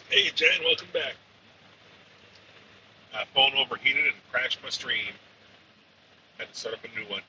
Hey Jen, welcome back. Phone overheated and crashed my stream. Had to set up a new one.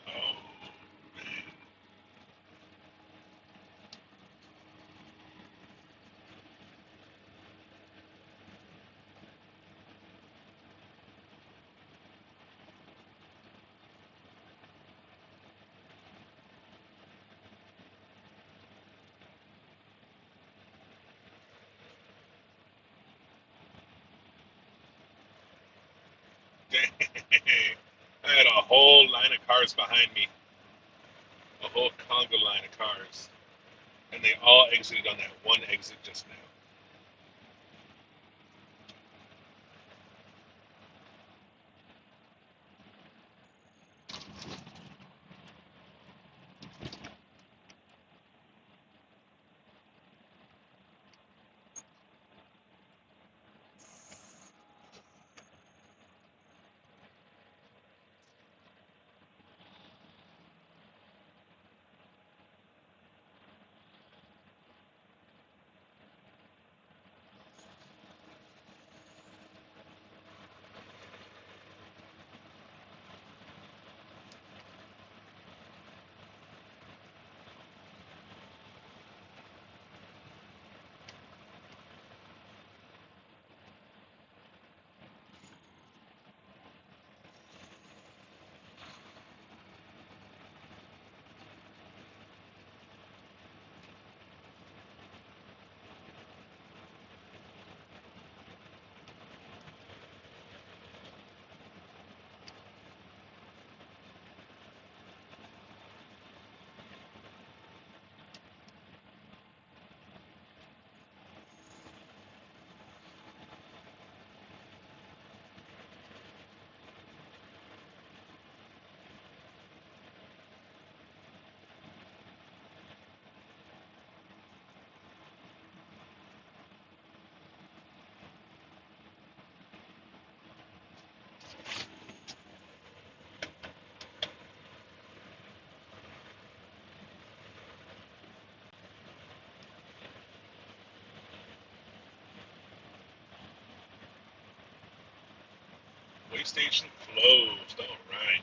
Oh, dang. I had a whole line of cars behind me, a whole conga line of cars, and they all exited on that one exit just now. Way station closed. All right.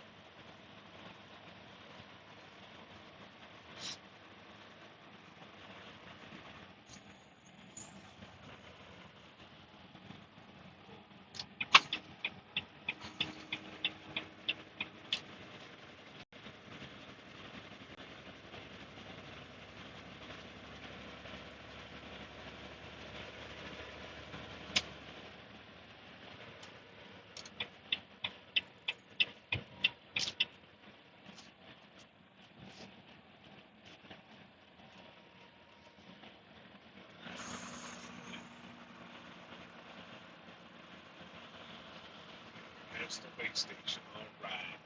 That's the way station. All right.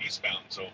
Eastbound, so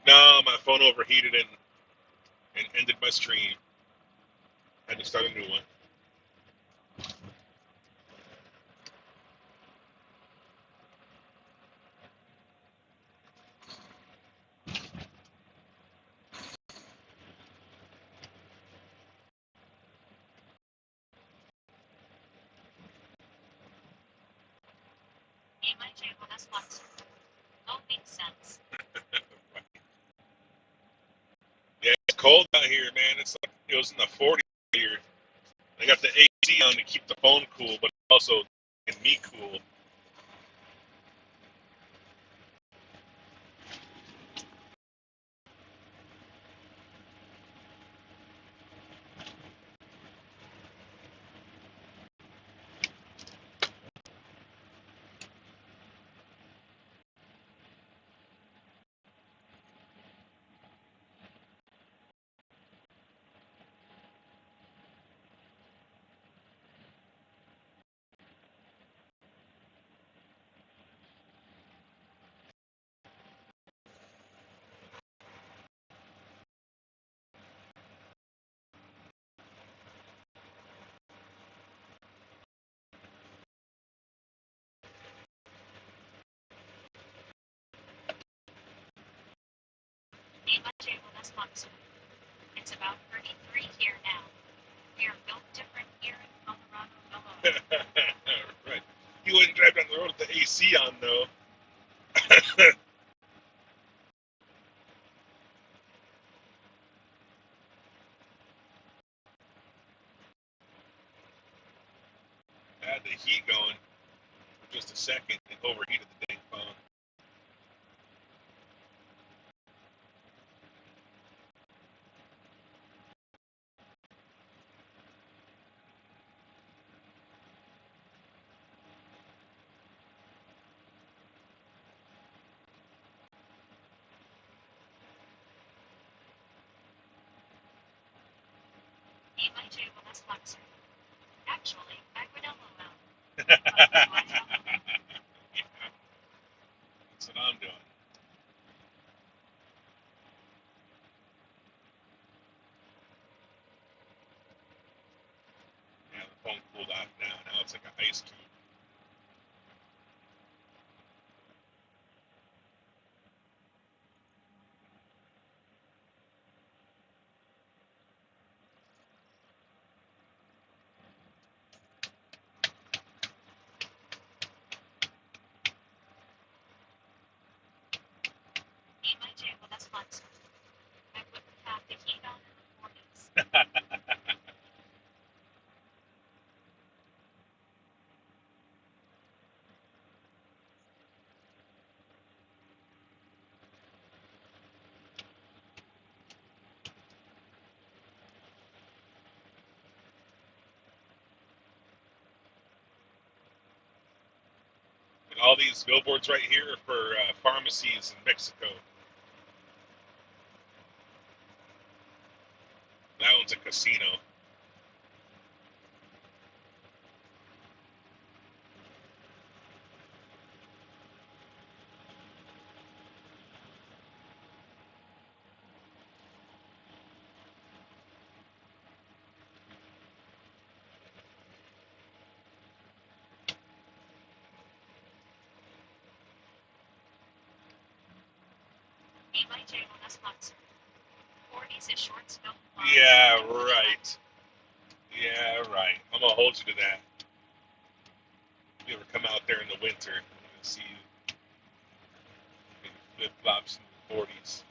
No, my phone overheated and ended my stream. I had to start a new one. Yeah, it's cold out here, man. It's like it was in the 40s here. I got the AC on to keep the phone cool, but also keeping me cool. Right. You wouldn't drive down the road with the AC on, though. I had the heat going for just a second and overheated the dang phone. That's what I'm doing. Yeah, the phone cooled off now. Now it's like an ice cube. And all these billboards right here are for pharmacies in Mexico. That one's a casino. Yeah, right. Yeah, right. I'm gonna hold you to that. If you ever come out there in the winter, I'm gonna see you in flip flops in the 40s.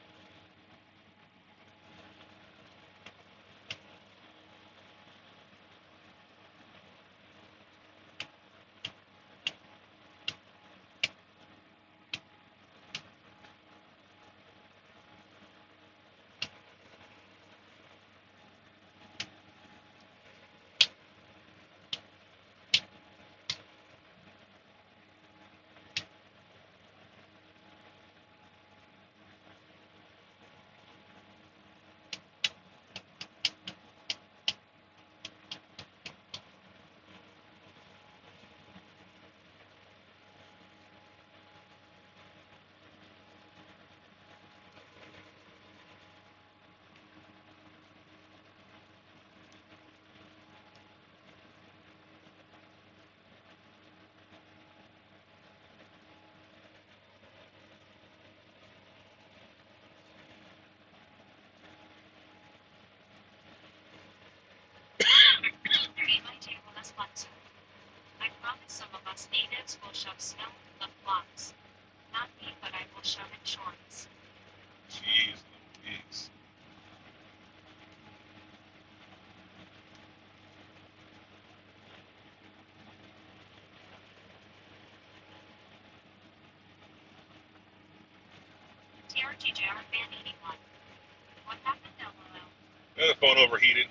The phone overheated.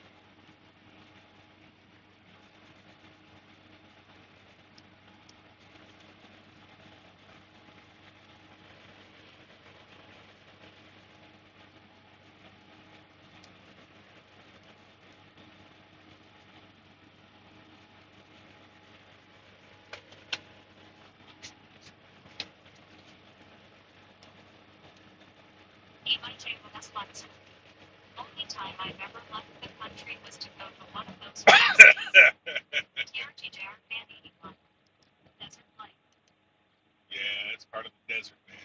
Yeah, it's part of the desert, man.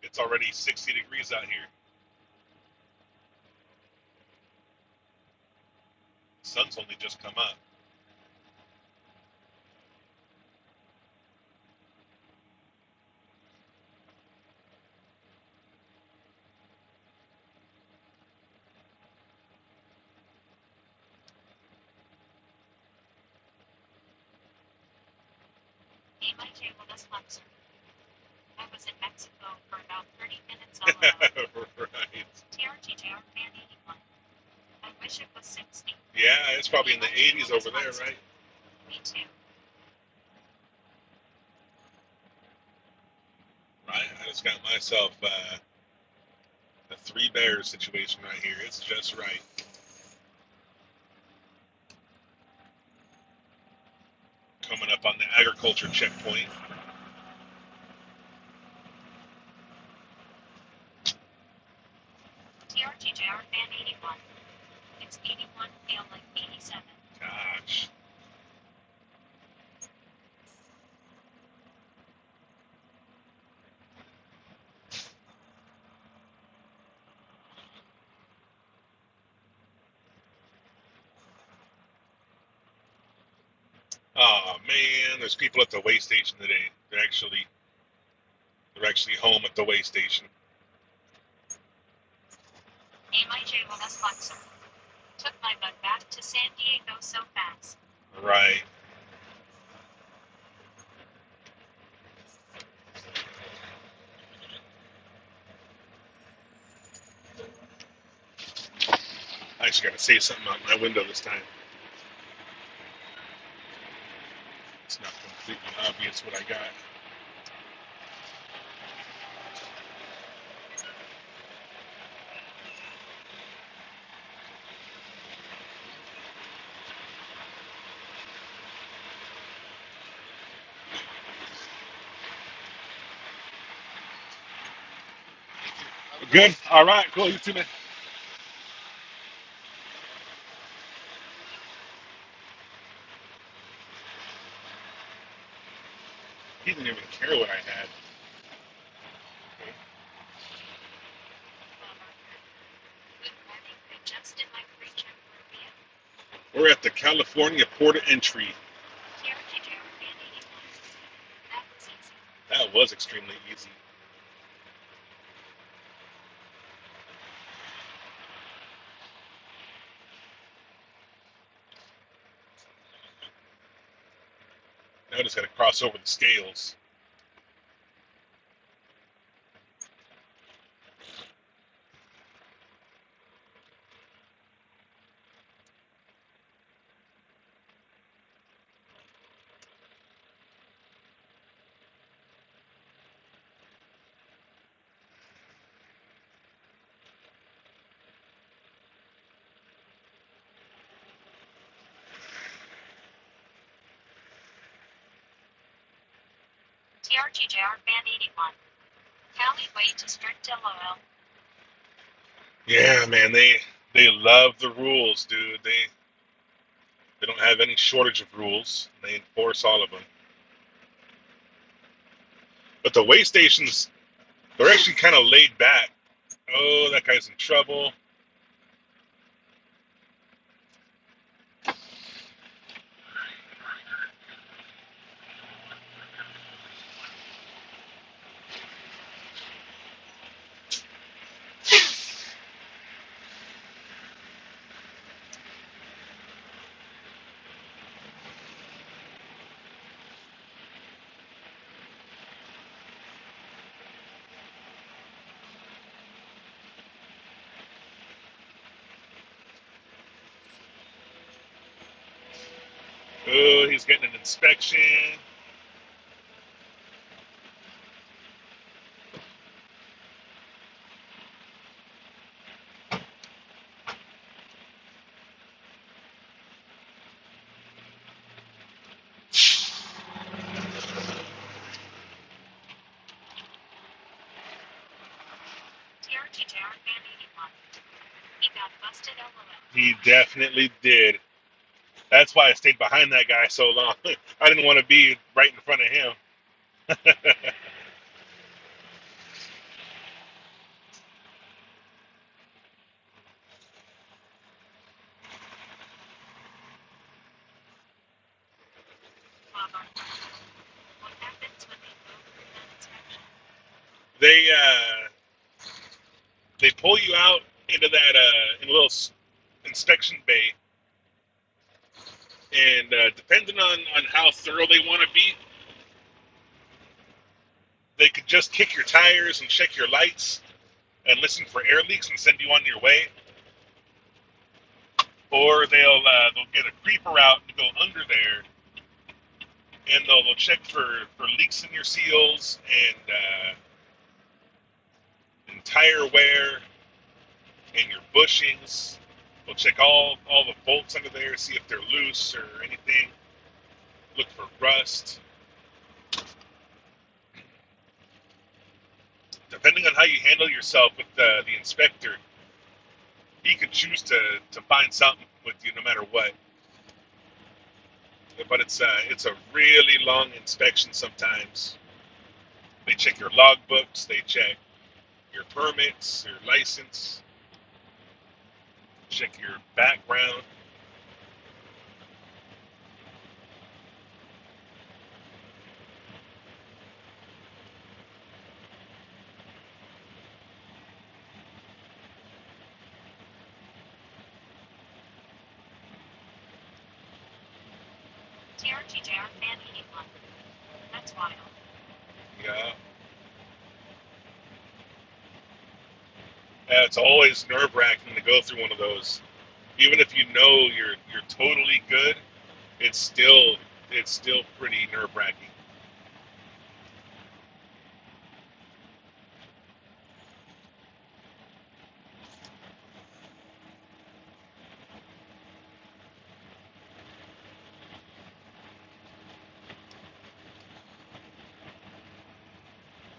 It's already 60 degrees out here. The sun's only just come up. Right. Yeah, it's probably in the 80s over there, right? Right. I just got myself a three bears situation right here. It's just right. Coming up on the agriculture checkpoint. Gosh. Oh man, there's people at the way station today. They're actually home at the way station. Right. I actually got to say something out my window this time. It's not completely obvious what I got. Good. All right. Cool. You too, man. He didn't even care what I had. We're at the California port of entry. That was extremely easy. Now I just got to cross over the scales. Yeah, man, they love the rules, dude. They don't have any shortage of rules. They enforce all of them. But the way stations, they're actually kind of laid back. Oh, that guy's in trouble. Oh, he's getting an inspection. He definitely did. That's why I stayed behind that guy so long. I didn't want to be right in front of him. They they pull you out into that in a little inspection bay, and depending on how thorough they want to be, they could just kick your tires and check your lights and listen for air leaks and send you on your way, or they'll get a creeper out to go under there, and they'll check for leaks in your seals and tire wear and your bushings. They'll check all the bolts under there, see if they're loose or anything. Look for rust. Depending on how you handle yourself with the inspector, he could choose to find something with you no matter what. But it's a really long inspection sometimes. They check your logbooks, they check your permits, your license, check your background. Yeah. It's always nerve-wracking to go through one of those. Even if you know you're totally good, it's still pretty nerve-wracking.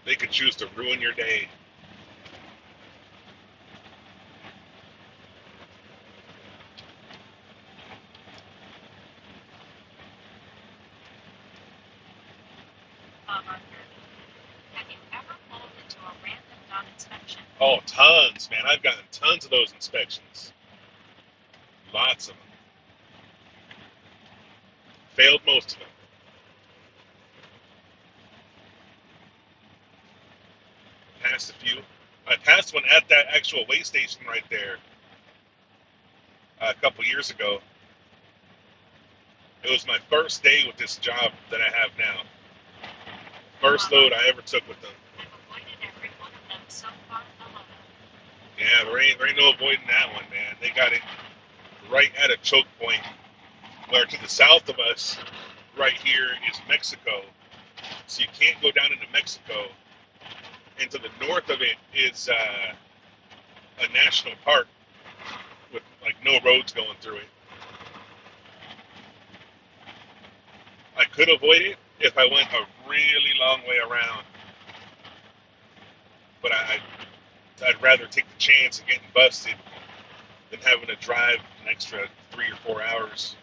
They could choose to ruin your day. Oh, tons, man. I've gotten tons of those inspections. Lots of them. Failed most of them. Passed a few. I passed one at that actual weigh station right there a couple years ago. It was my first day with this job that I have now. First load I ever took with them. Yeah, there ain't no avoiding that one, man. They got it right at a choke point. Where to the south of us, right here, is Mexico. So you can't go down into Mexico. And to the north of it is a national park with like no roads going through it. I could avoid it if I went a really long way around, but I'd rather take the chance of getting busted than having to drive an extra 3 or 4 hours.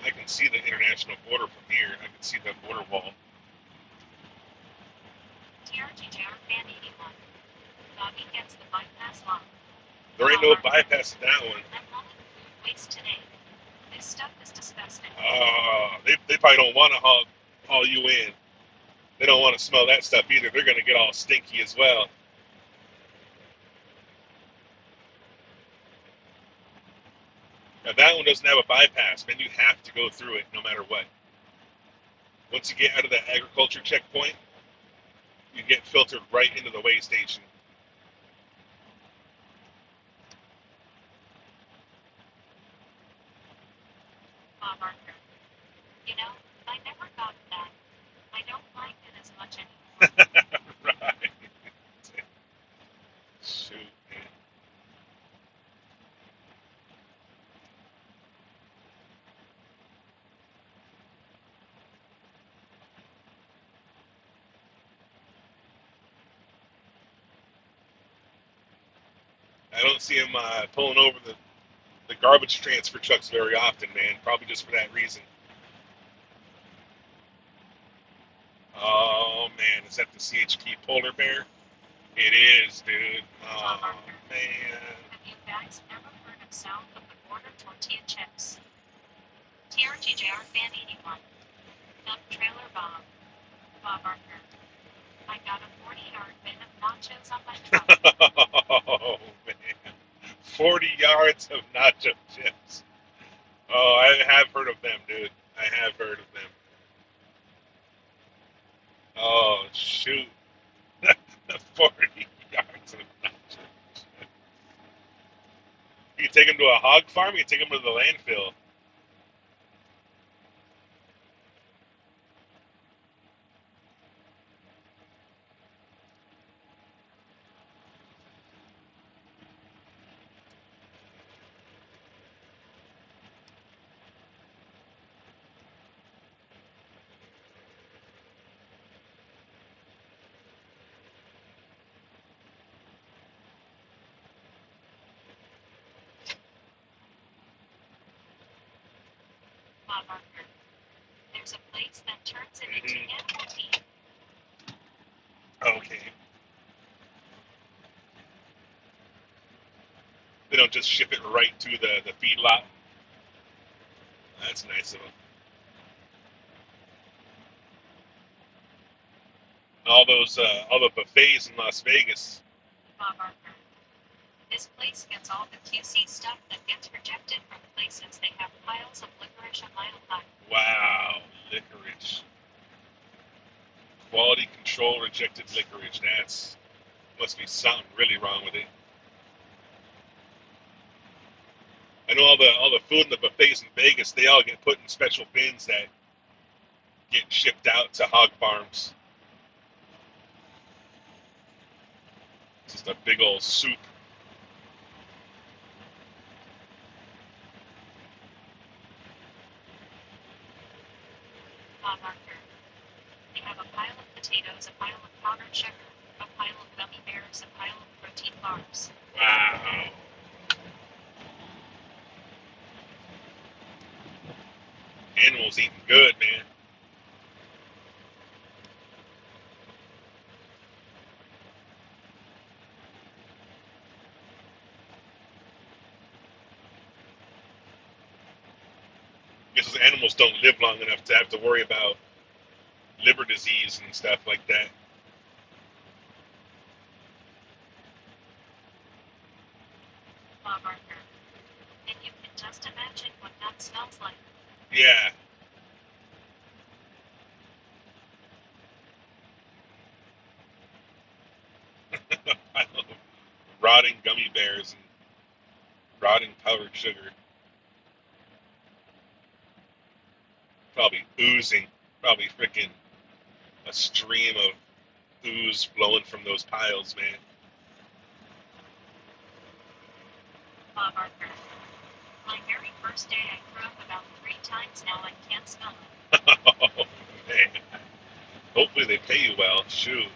I can see the international border from here. I can see the border wall. There ain't no bypass in that one. waste today. This stuff is disgusting. They probably don't want to haul you in. They don't want to smell that stuff either. They're going to get all stinky as well. Now that one doesn't have a bypass, man. You have to go through it no matter what. Once you get out of the agriculture checkpoint, you get filtered right into the weigh station. Marker. You know, I never got that. I don't like it as much anymore. Right. Shoot, man. I don't see him pulling over the garbage transfer trucks very often, man. Probably just for that reason. Oh, man. Is that the CHP polar bear? It is, dude. Oh, man. Have you guys ever heard of South of the Border tortilla chips? TRGJR Fan 81. Dump Trailer Bob. Bob Arthur. I got a 40-yard bin of nachos on my truck. Oh, man. 40 yards of nacho chips. Oh, I have heard of them, dude. I have heard of them. Oh, shoot. 40 yards of nacho chips. You can take them to a hog farm, you can take them to the landfill. Bob Arthur. There's a place that turns it into animal teeth. Okay. They don't just ship it right to the feedlot. That's nice of them. All the buffets in Las Vegas. Bob Arthur. This place gets all the QC stuff that gets rejected from places they have piles of licorice a mile high. Wow, licorice. Quality control rejected licorice. That's must be something really wrong with it. I know all the food in the buffets in Vegas, they all get put in special bins that get shipped out to hog farms. Just a big old soup. Bob Arthur. They have a pile of potatoes, a pile of powdered sugar, a pile of gummy bears, a pile of protein bars. Wow. Animals eating good, man. Guess those animals don't live long enough to have to worry about liver disease and stuff like that. Bob Arthur. And you can just imagine what that smells like. Yeah. Rotting gummy bears and rotting powdered sugar. Probably oozing. Probably freaking a stream of ooze flowing from those piles, man. Bob Arthur. My very first day I threw up about 3 times now I can't smell it. Oh, man. Hopefully they pay you well. Shoot.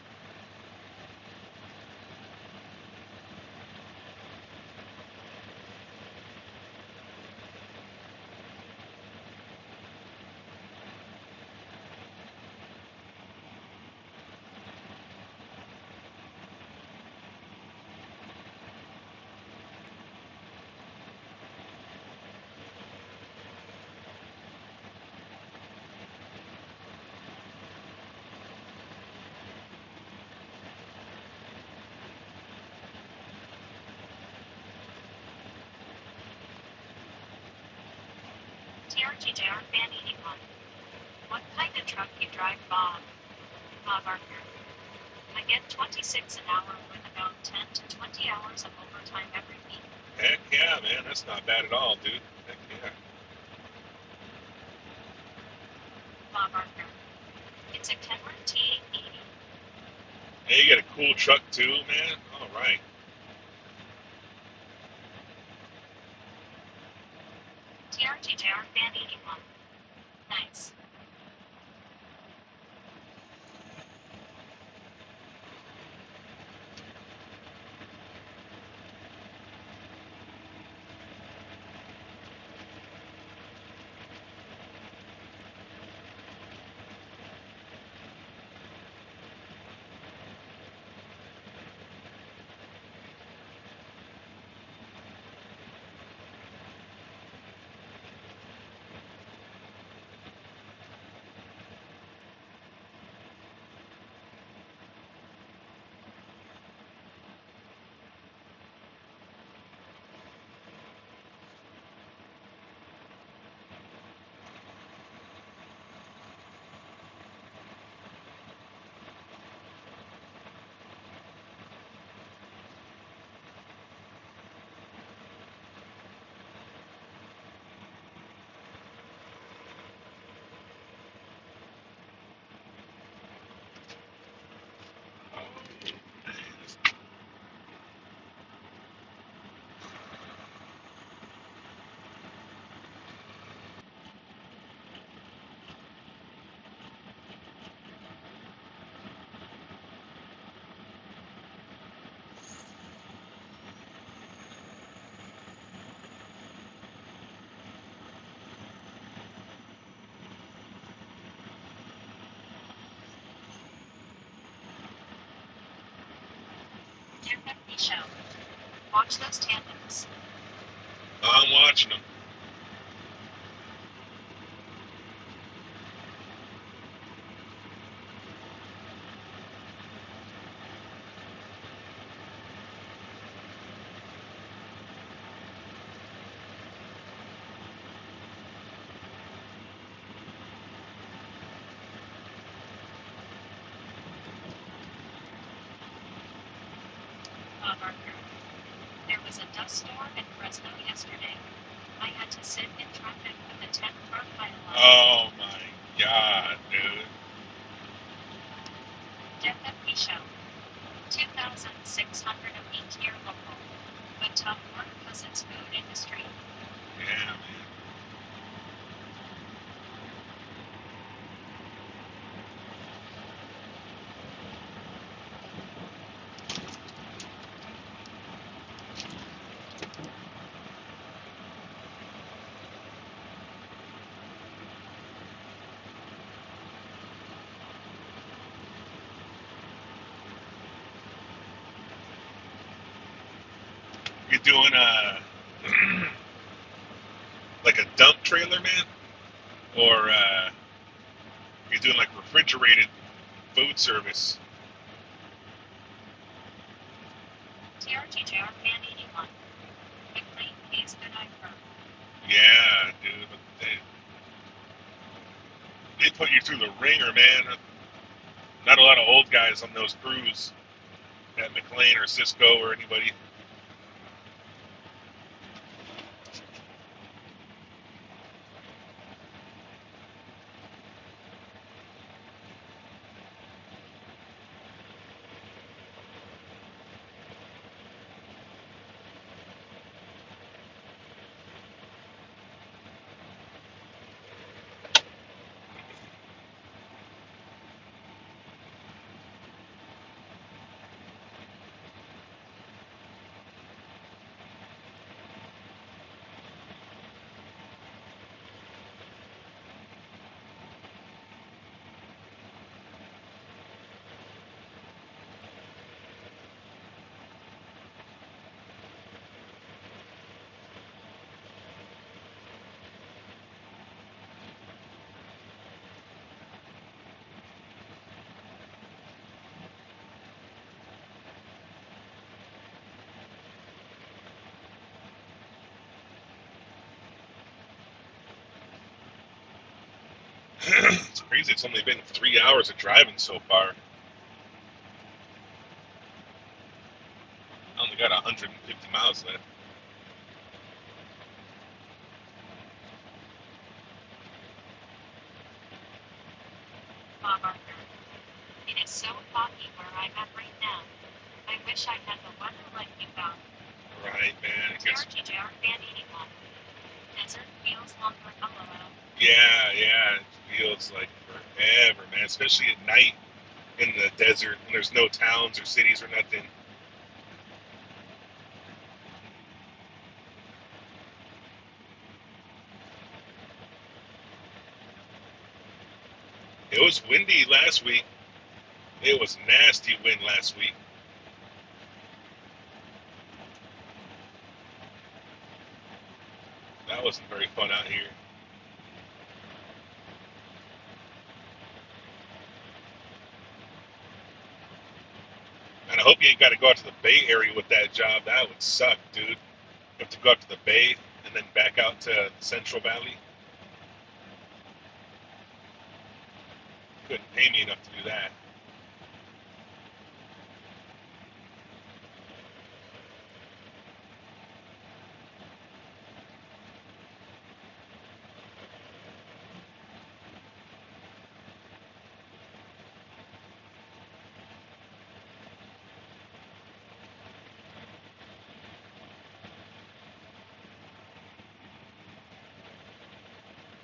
TRTJR fan 81. What kind of truck you drive, Bob? Bob Arthur. I get 26 an hour with about 10 to 20 hours of overtime every week. Heck yeah, man. That's not bad at all, dude. Heck yeah. Bob Arthur. It's a Kenworth T880. Hey, you got a cool truck too, man. All right. TRTJR fan 81. Nice. FFP show. Watch those tandems. I'm watching them. Bob Arthur. There was a dust storm in Fresno yesterday. I had to sit in traffic with a 10-car pile-up. Oh my god, dude. FFP show. 2,600 a week here local. But tough work because it's food industry. Yeah, man. You doing like a dump trailer, man? Or you doing like refrigerated food service? TRTJR fan 81. McLean pays good I've heard. Yeah, dude. But they put you through the ringer, man. Not a lot of old guys on those crews at McLean or Cisco or anybody. It's crazy. It's only been 3 hours of driving so far. I only got 150 miles left. Bob Arthur. It is so foggy where I'm at right now. I wish I had the weather like you got. Right, man. It gets, TRTJR Fan 81. Desert feels longer, LOL. yeah. It feels like forever, man. Especially at night in the desert when there's no towns or cities or nothing. It was windy last week. It was nasty wind last week. That wasn't very fun out here. And I hope you ain't got to go out to the Bay Area with that job. That would suck, dude. You have to go out to the Bay and then back out to the Central Valley. Couldn't pay me enough to do that.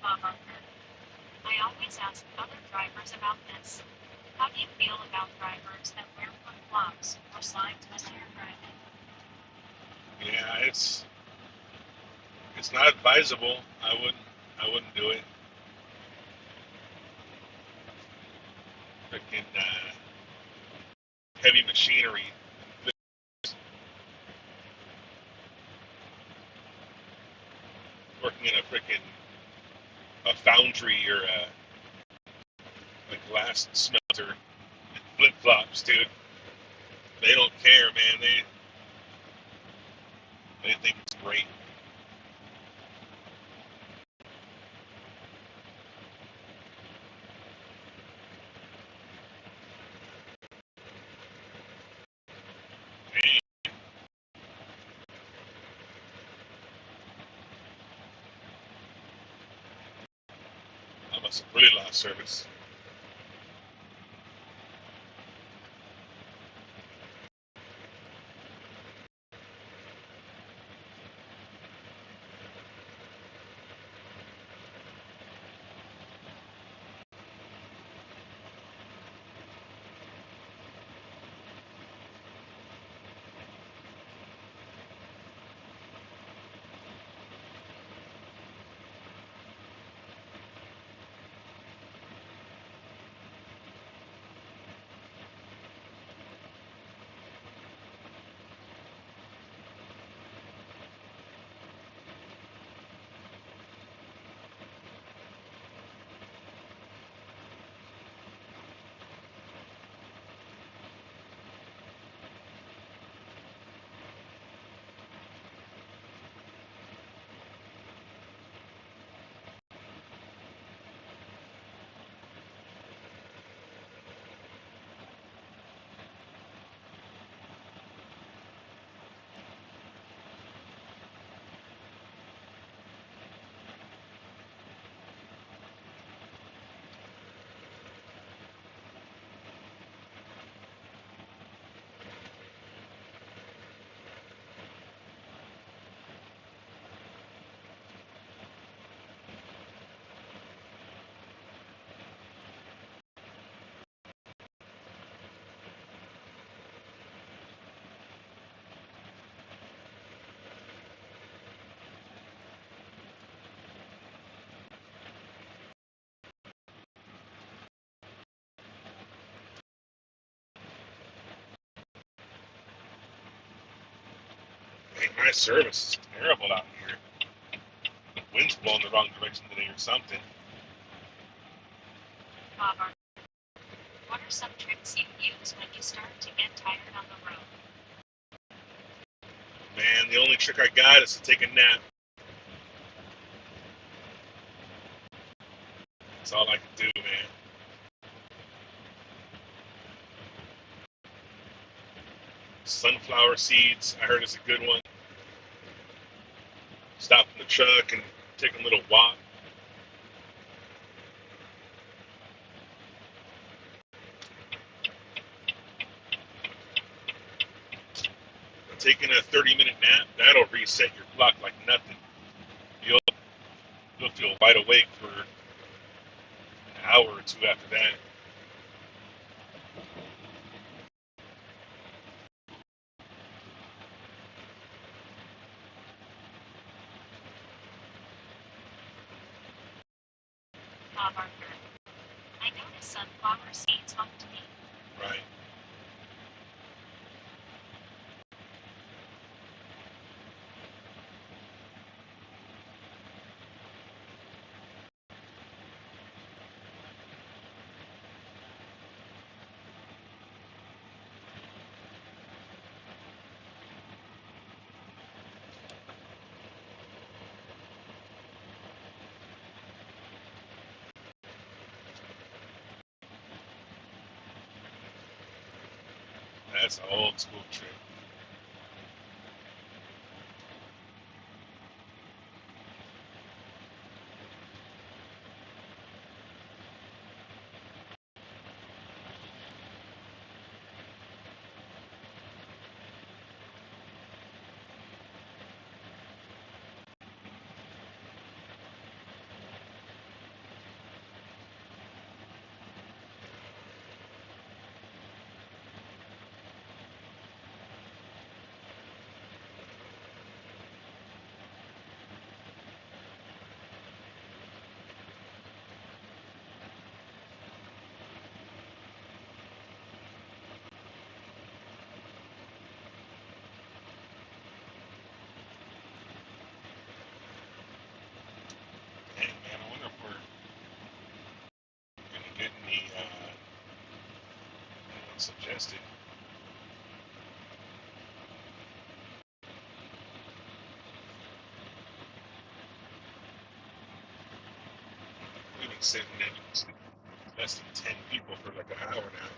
Bob Arthur. I always ask other drivers about this. How do you feel about drivers that wear flip-flops or slides when they're driving? Yeah, it's not advisable. I wouldn't do it. Freaking heavy machinery. Working in a foundry or a glass smelter. Flip flops, dude. They don't care, man. They think it's great. Dang, I must have really lost service. Hey, my service is terrible out here. The wind's blowing the wrong direction today or something. Bob Arthur. What are some tricks you use when you start to get tired on the road? Man, the only trick I got is to take a nap. That's all I can do, man. Sunflower seeds, I heard is a good one. Stop in the truck and take a little walk. Taking a 30-minute nap, that'll reset your clock like nothing. You'll, you'll feel wide awake for an hour or two after that. Bob Arthur. I noticed sunflower seeds helped me. Right. That's an old school trick. Hey, man, I wonder if we're going to get any suggested. We've been sitting in less than 10 people for like an hour now.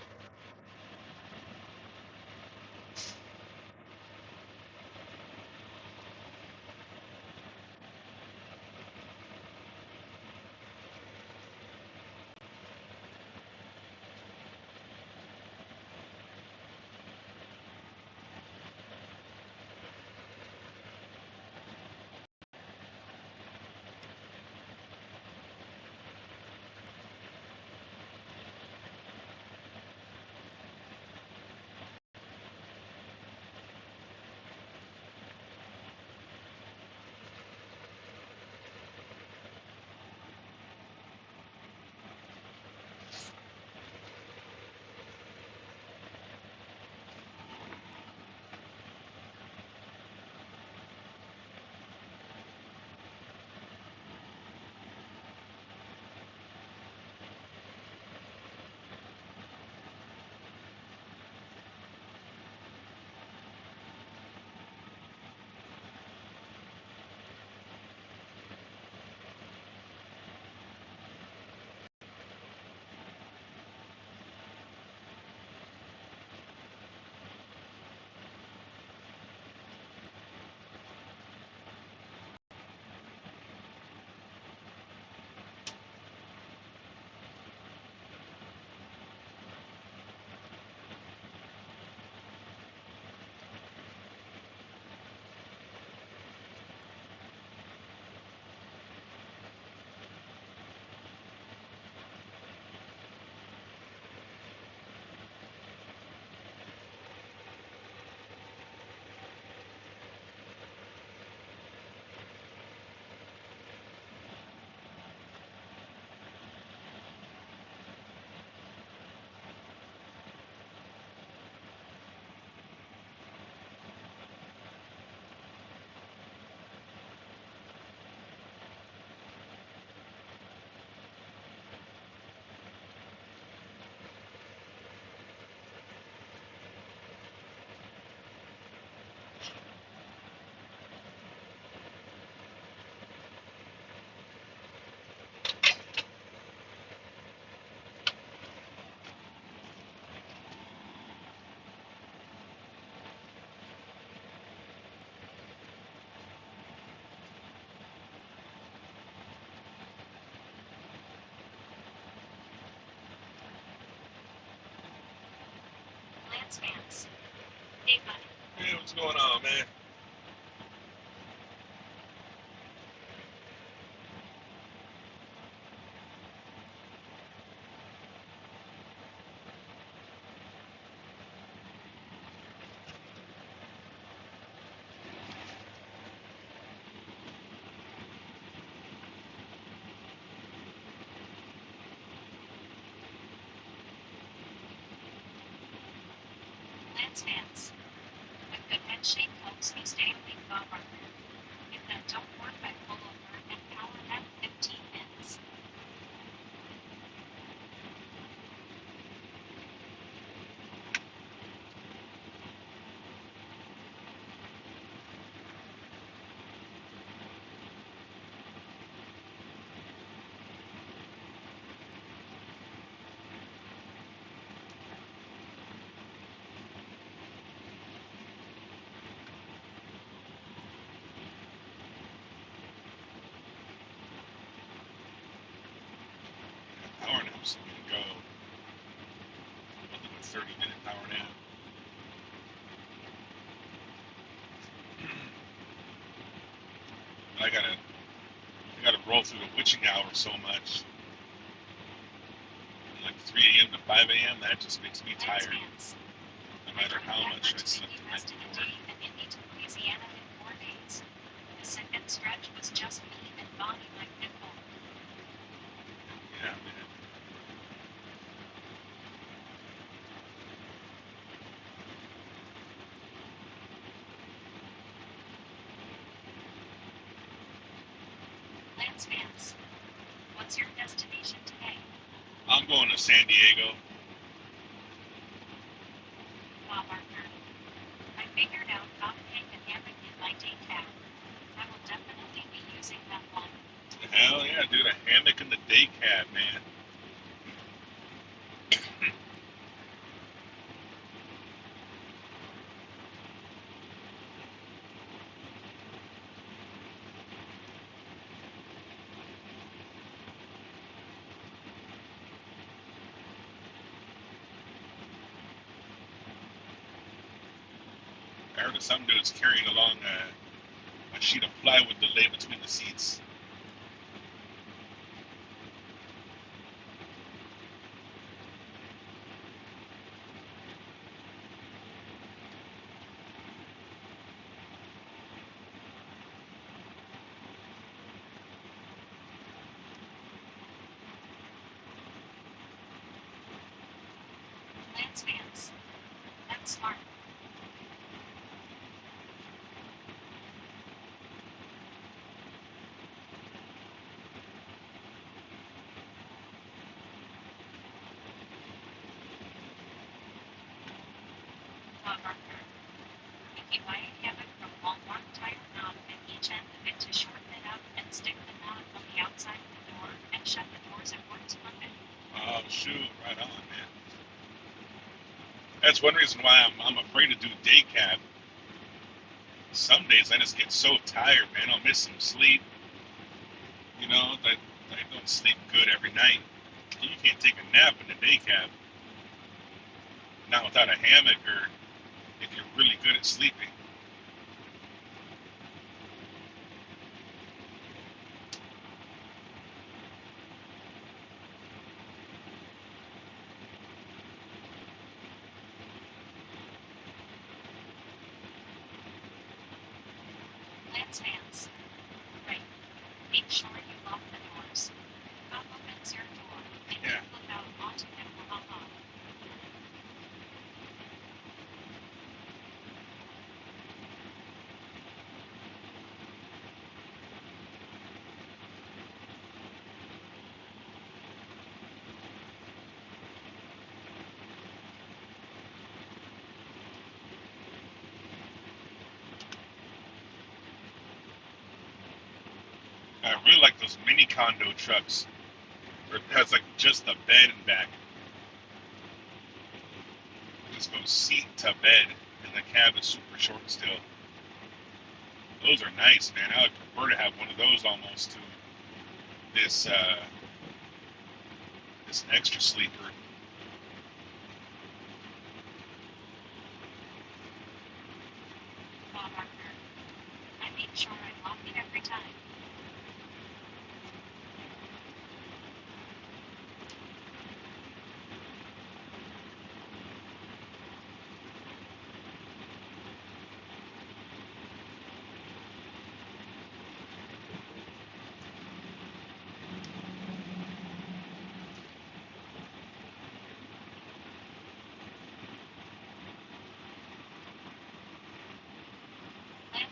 Lance Vance. Hey, buddy. Hey, what's going on, man? Lance Vance. A good head shape helps me stay awake, Bob Barker. If that don't work, I pull over and power nap 15 minutes. Power naps. I'm gonna go. I'll do a 30-minute power nap. I gotta roll through the witching hour so much. From like 3 a.m. to 5 a.m. That just makes me Lance tired, Vance. no matter how much I to slept make the you night rest in a before. day and get me to Louisiana in 4 days. The second stretch was just me and Bonnie like Pitbull. Yeah, man. Lance Vance. What's your destination today? I'm going to San Diego. Bob Barker. I figured out how to hang a hammock in my day cab. I will definitely be using that one. Hell yeah, dude, a hammock in the day cab, man. I heard of some dudes carrying along a sheet of plywood to lay between the seats. Lance Vance. That's smart. Bob Barker. If you buy a hammock from Walmart, tie a knot at each end of it to shorten it up and stick the knot on the outside of the door and shut the doors, it works perfect. Oh shoot, right on, man. That's one reason why I'm afraid to do day cab. Some days I just get so tired, man. I'll miss some sleep. You know, I don't sleep good every night. You can't take a nap in the day cab. Not without a hammock or if you're really good at sleeping. Lance Vance. Right. Make sure you lock the doors. God opens your door and you Yeah. look out onto Oklahoma. I really like those mini condo trucks where it has like just a bed in back. It just goes seat to bed and the cab is super short still. Those are nice, man. I would prefer to have one of those almost to this this extra sleeper.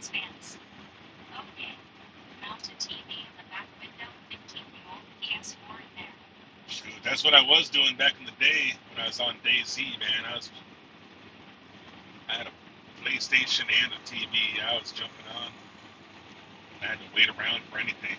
Lance fans. Okay. Mount a TV in the back window and keep the old PS4 in there. Shoot, that's what I was doing back in the day when I was on DayZ, man. I had a PlayStation and a TV. I was jumping on. I had to wait around for anything.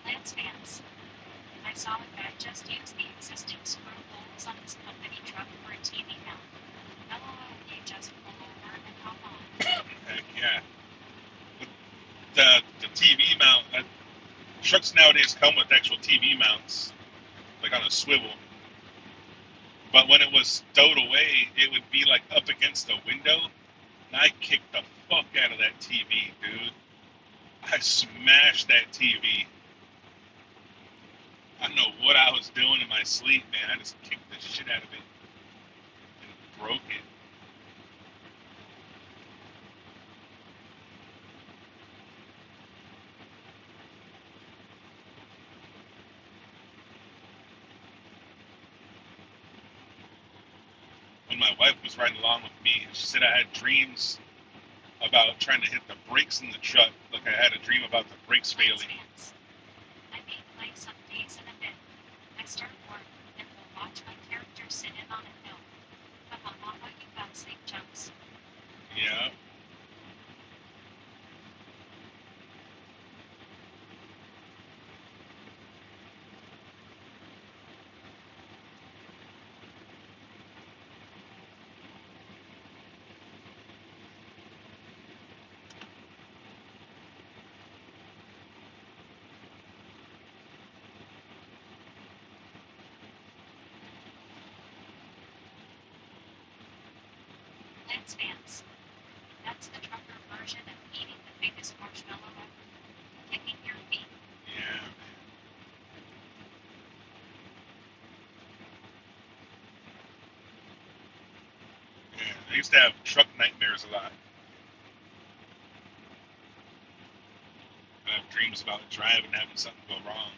Lance fans. I saw a guy just use the existing screw holes on his company truck for a TV mount. LOL, you just pull over and hop on. Heck yeah. The TV mount, trucks nowadays come with actual TV mounts, like on a swivel. But when it was stowed away, it would be like up against the window, and I kicked the fuck out of that TV, dude. I smashed that TV. I don't know what I was doing in my sleep, man. I just kicked the shit out of it and broke it. When my wife was riding along with me, she said I had dreams about trying to hit the brakes in the truck, like I had a dream about the brakes Lance failing. fans. I may play some days in a bit. I start work and will watch my character sit in on a hill. Haha, you got safe jumps. Yeah. Lance fans. That's the trucker version of eating the biggest marshmallow ever. Kicking your feet. Yeah. Yeah. I used to have truck nightmares a lot. I have dreams about driving and having something go wrong.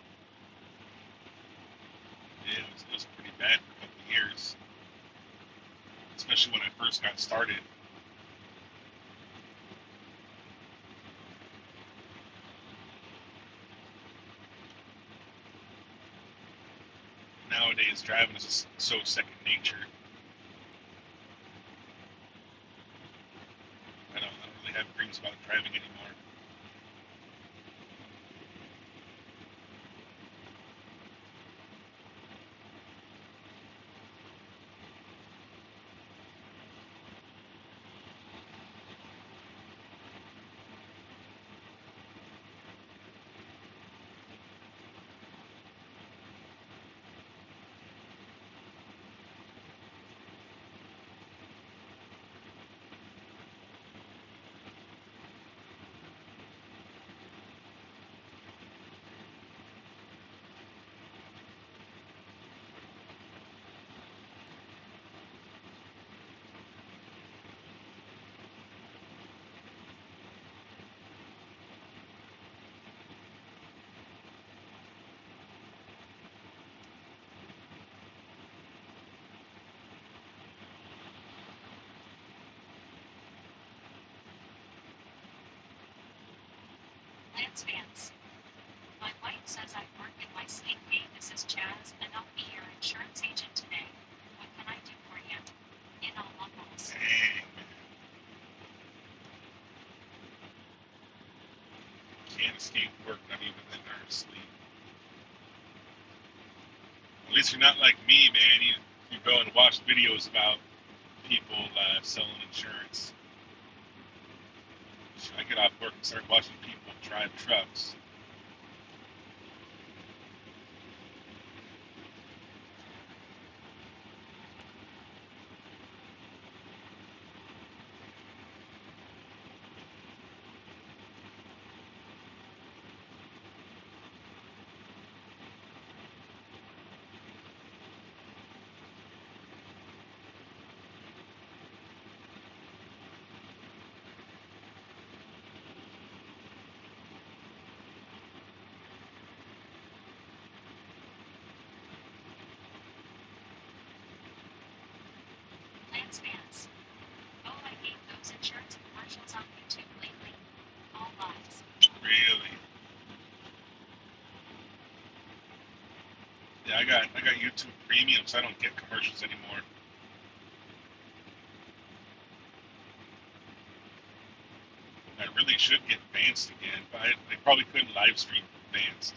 Yeah, it was pretty bad for a couple of years, especially when I first got started. Nowadays, driving is just so second nature. I don't really have dreams about driving anymore. Lance fans. My wife says I work in my sleep. Hey, this is Chaz, and I'll be your insurance agent today. What can I do for you? In all levels. Dang, can't escape work, not even in our sleep. At least you're not like me, man. You go and watch videos about people selling insurance. I get off work and start watching people drive trucks. Lance fans. Oh, I hate those insurance commercials on YouTube lately. All lies. Really? Yeah, I got YouTube Premium, so I don't get commercials anymore. I really should get Vanced again, but they probably couldn't live stream Vanced.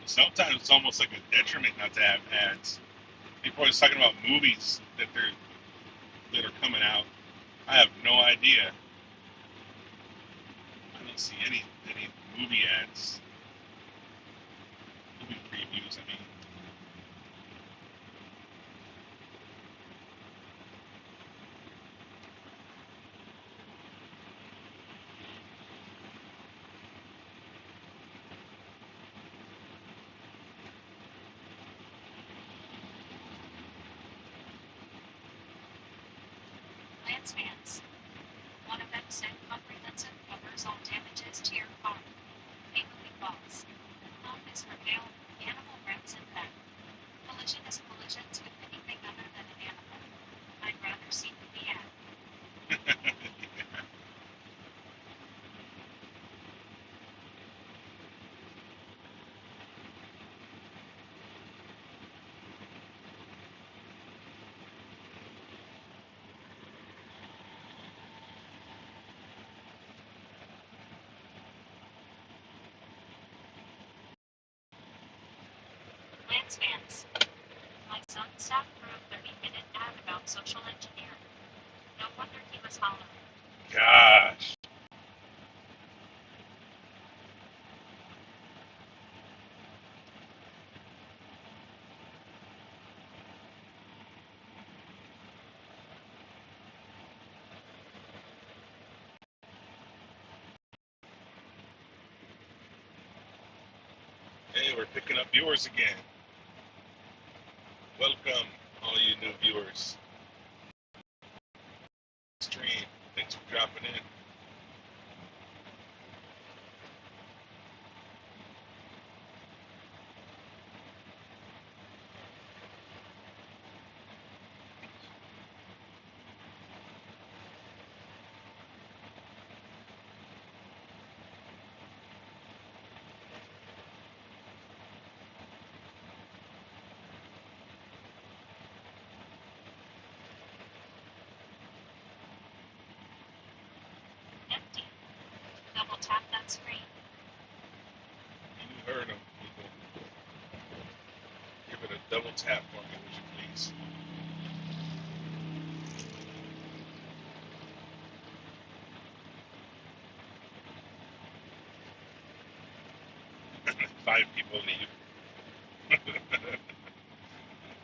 Sometimes it's almost like a detriment not to have ads. People are always talking about movies that are coming out. I have no idea. I don't see any movie ads, movie previews. I mean, Lance fans. One of them said comprehensive covers all damages to your car. Legally false. Home is for animal wrecks and theft. Collision is collisions with anything other than an animal. I'd rather see the ad. Lance fans. My son sat through a 30-minute ad about social engineering. No wonder he was hollering. gosh. Hey, we're picking up viewers again. Welcome, all you new viewers. Stream. Thanks for dropping in. Empty. Double tap that screen. You heard them, people. Give it a double tap for me, would you please? 5 people leave.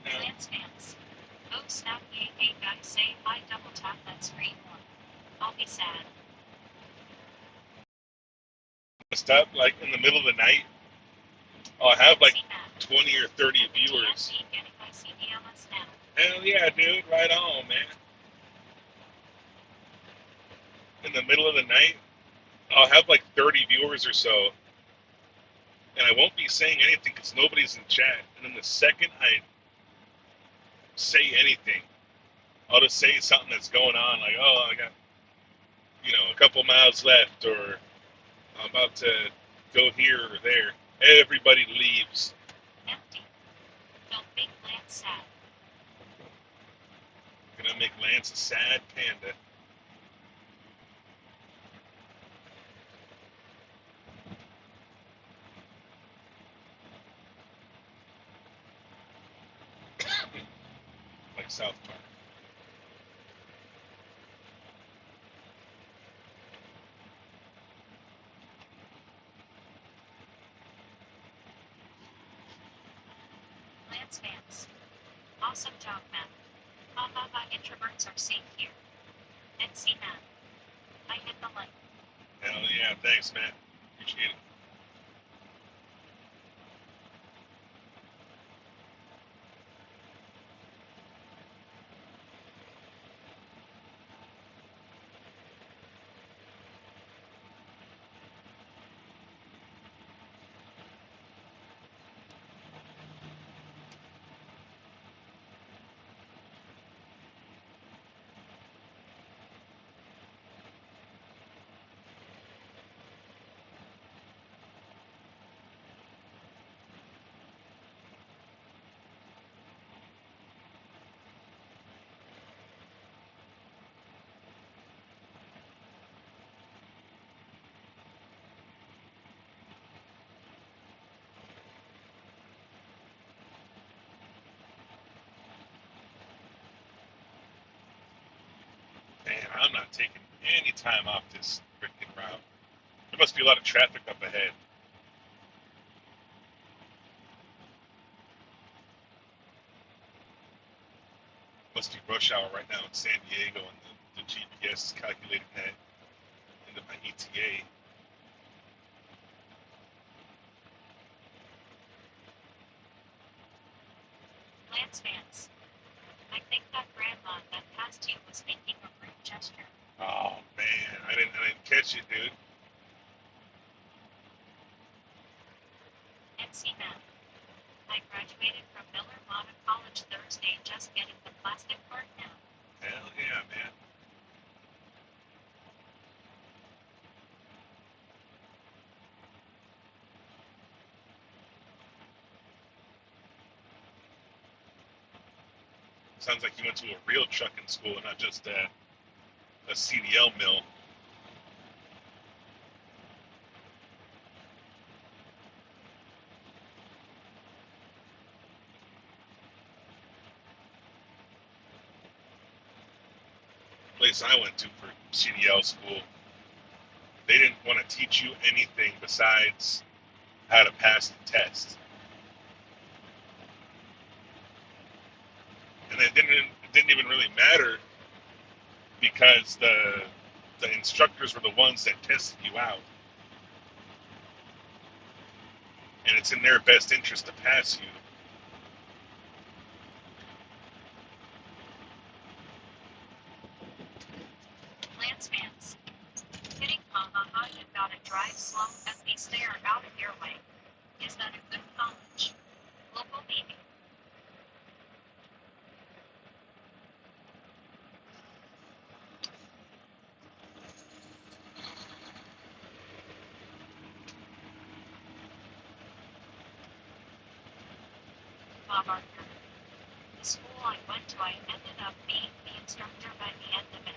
Lance fans. Oh snap, hey guys, say hi, double tap that screen more. I'll be sad. Stop like in the middle of the night. I'll have like See that. 20 or 30 viewers. TNT getting my CDLS now. Hell yeah, dude. Right on, man. In the middle of the night, I'll have like 30 viewers or so. And I won't be saying anything because nobody's in chat. And then the second I say anything, I'll just say something that's going on. Like, oh, I got, a couple miles left. Or I'm about to go here or there. Everybody leaves. Empty. Don't make Lance sad. Gonna make Lance a sad panda. Like South Park. Lance fans. Awesome job, man. Ha ha ha, introverts are safe here. NC man. I hit the like. Hell yeah, thanks, man. Appreciate it. I'm not taking any time off this freaking route. There must be a lot of traffic up ahead. Must be rush hour right now in San Diego, and the GPS is calculating that into my ETA. Lance Vance. I think that grandma that passed you was making a rude gesture. Oh man, I didn't catch it, dude. NC Man. I graduated from Miller Modern College Thursday, just getting the plastic part now. Hell yeah, man. Sounds like you went to a real trucking school, not just a CDL mill. Place I went to for CDL school, they didn't want to teach you anything besides how to pass the test. And it didn't even really matter because the instructors were the ones that tested you out. And it's in their best interest to pass you. Lance Vance. Kidding, haha, you've got to drive slow, at least they are out of your way. Is that a good college? Local meeting. Bob Arthur. The school I went to, I ended up being the instructor by the end of it.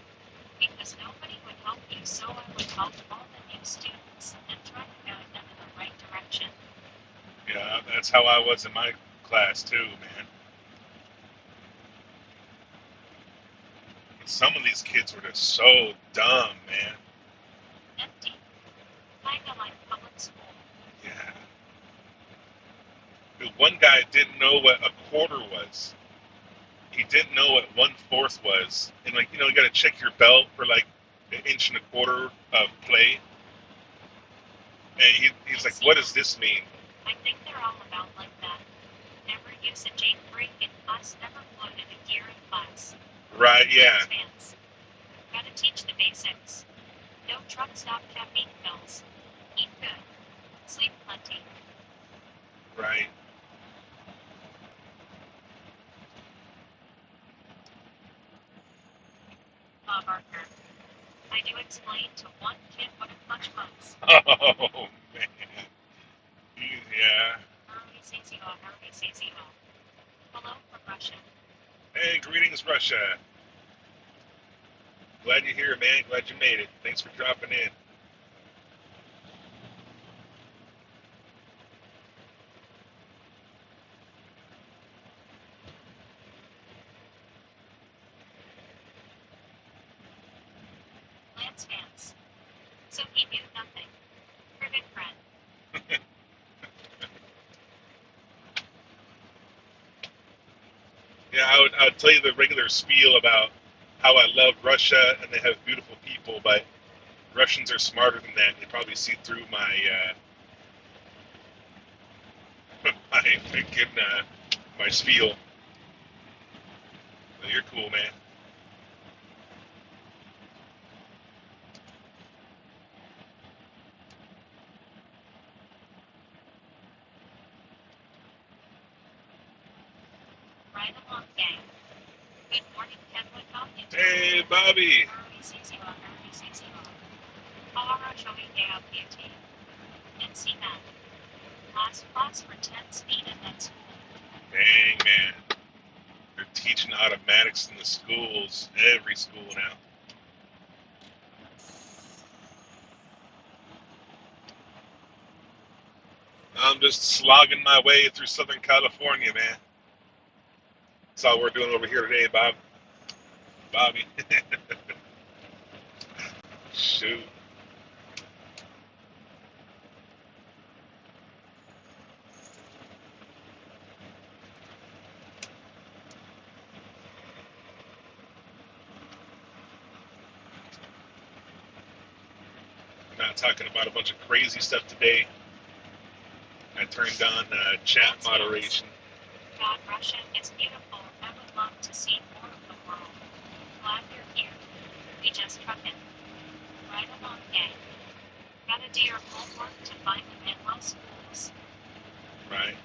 Because nobody would help you, so I would help all the new students and try to guide them in the right direction. Yeah, that's how I was in my class too, man. Some of these kids were just so dumb, man. Empty. Kinda like public school. Yeah. Dude, one guy didn't know what a quarter was. He didn't know what 1/4 was. And like, you gotta check your belt for like an inch and a quarter of play. And he's like, what does this mean? I think they're all about like that. Never use a Jake brake in class, never floated a gear in class. Right, yeah. Fans. Gotta teach the basics. No truck stop caffeine pills. Eat good. Sleep plenty. Right. Bob Arthur. I do explain to one kid what a clutch was. Oh, man. Yeah. Hello from Russia. Hey, greetings, Russia. Glad you're here, man. Glad you made it. Thanks for dropping in. Lance Vance. So he knew nothing. Privet friend. Yeah, I would tell you the regular spiel about how I love Russia and they have beautiful people, but Russians are smarter than that. They probably see through my my freaking my spiel. But you're cool, man. Right along, gang. Good morning, Kenwood. Hey, Bobby. Last class for 10 speed in that school. Dang, man. They're teaching automatics in the schools, every school now. I'm just slogging my way through Southern California, man. That's all we're doing over here today, Bobby. Shoot. Not talking about a bunch of crazy stuff today. I turned on chat moderation. God, Russia is beautiful. I would love to see more of the world. Glad you're here. We just come in. Right along, gang. Gotta do your homework to find the Midwell schools. Right.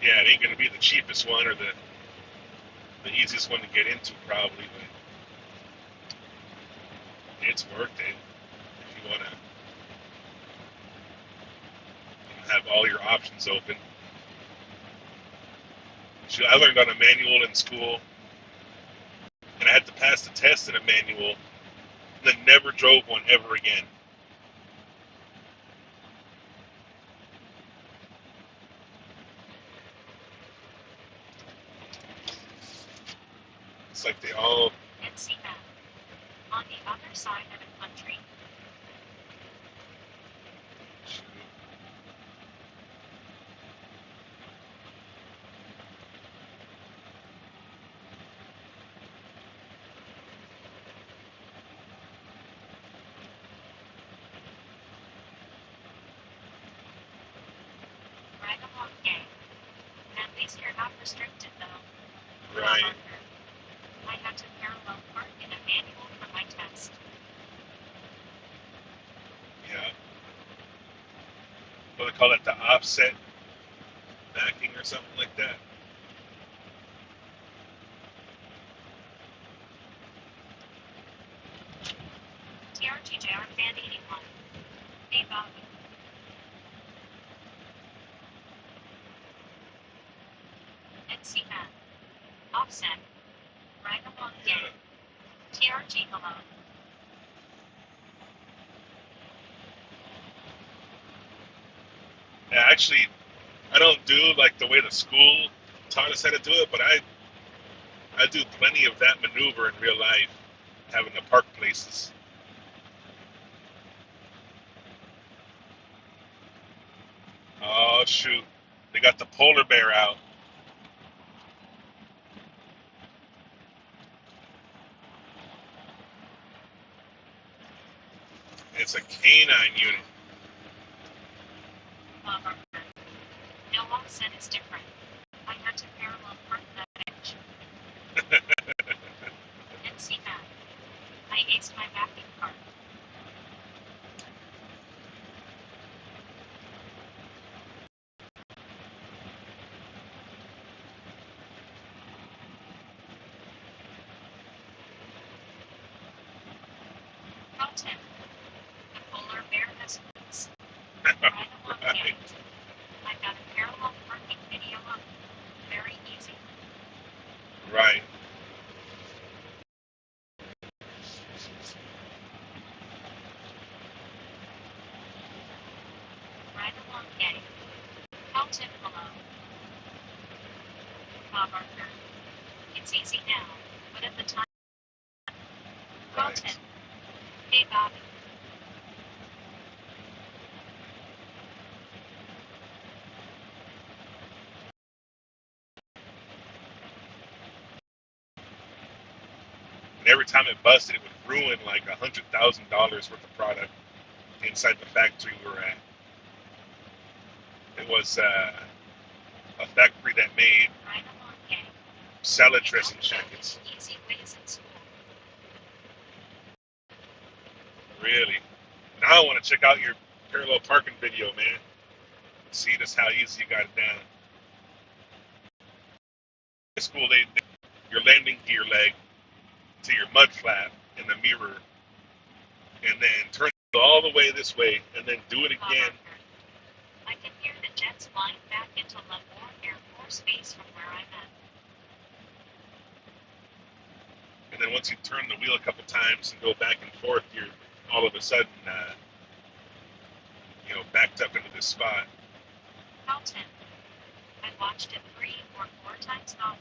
Yeah, it ain't gonna be the cheapest one or the easiest one to get into probably, but it's worth it if you wanna have all your options open. Shoot, I learned on a manual in school, and I had to pass the test in a manual, and then never drove one ever again. It's like they all. And see that. On the other side of the country. Right along, gang. At least you're not restricted, though. Right. I had to parallel park in a manual for my test. Yeah. What do they call it? The offset backing or something like that. TRTJR Fan 81. Hey, Bobby. NC Matt. Offset. Right along, gang. TRG, hello. Yeah, actually, I don't do like the way the school taught us how to do it, but I do plenty of that maneuver in real life, having to park places. Oh shoot, they got the polar bear out. It's a canine unit. No offset is different. I had to parallel park that edge. NC Matt. I aced my backing part. Pro-tip. The polar bear has wings. Right along, Right. gang. I got a parallel parking video up. Very easy. Right. Right along, gang. Pro-tip, hello. Bob Arthur. It's easy now, but at the time. Right. Pro-tip. Hey, Bobby. And every time it busted, it would ruin like $100,000 worth of product inside the factory we were at. It was a factory that made Right along, gang. salad dressing jackets. Easy ways in school. Really. Now I want to check out your parallel parking video, man. See just how easy you got it down. In school, your landing gear leg to your mud flap in the mirror, and then turn it all the way this way, and then do it again. I can hear the jets flying back into Lemoore Air Force Base from where I'm at. And then once you turn the wheel a couple times and go back and forth, you're all of a sudden, backed up into this spot. How 10. I watched it 3 or 4 times now.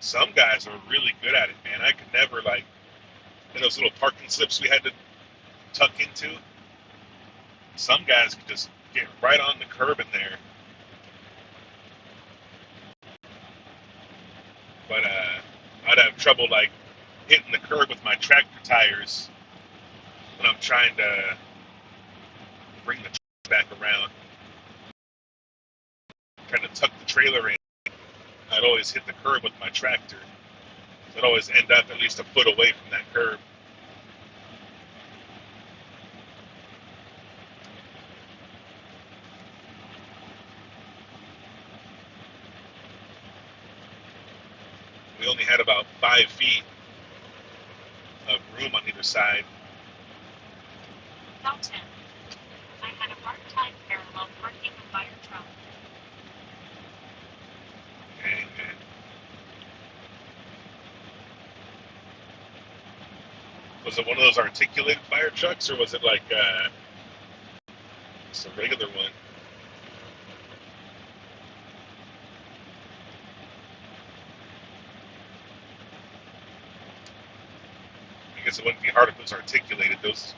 Some guys are really good at it, man. I could never, like, in those little parking slips we had to tuck into. Some guys could just get right on the curb in there. But I'd have trouble, like, hitting the curb with my tractor tires when I'm trying to bring the truck back around, trying to tuck the trailer in. I'd always hit the curb with my tractor. So I'd always end up at least a foot away from that curb. We only had about 5 feet of room on either side. Mountain. I had a hard time parallel parking a fire truck. Dang, man. Was it one of those articulated fire trucks, or was it like just a regular one? I guess it wouldn't be hard if it was articulated. Those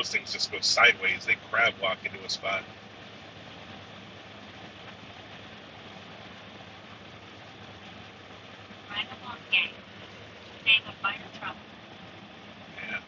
things just go sideways. They crab walk into a spot. Ride along gang. Name a fire truck. Yeah, man.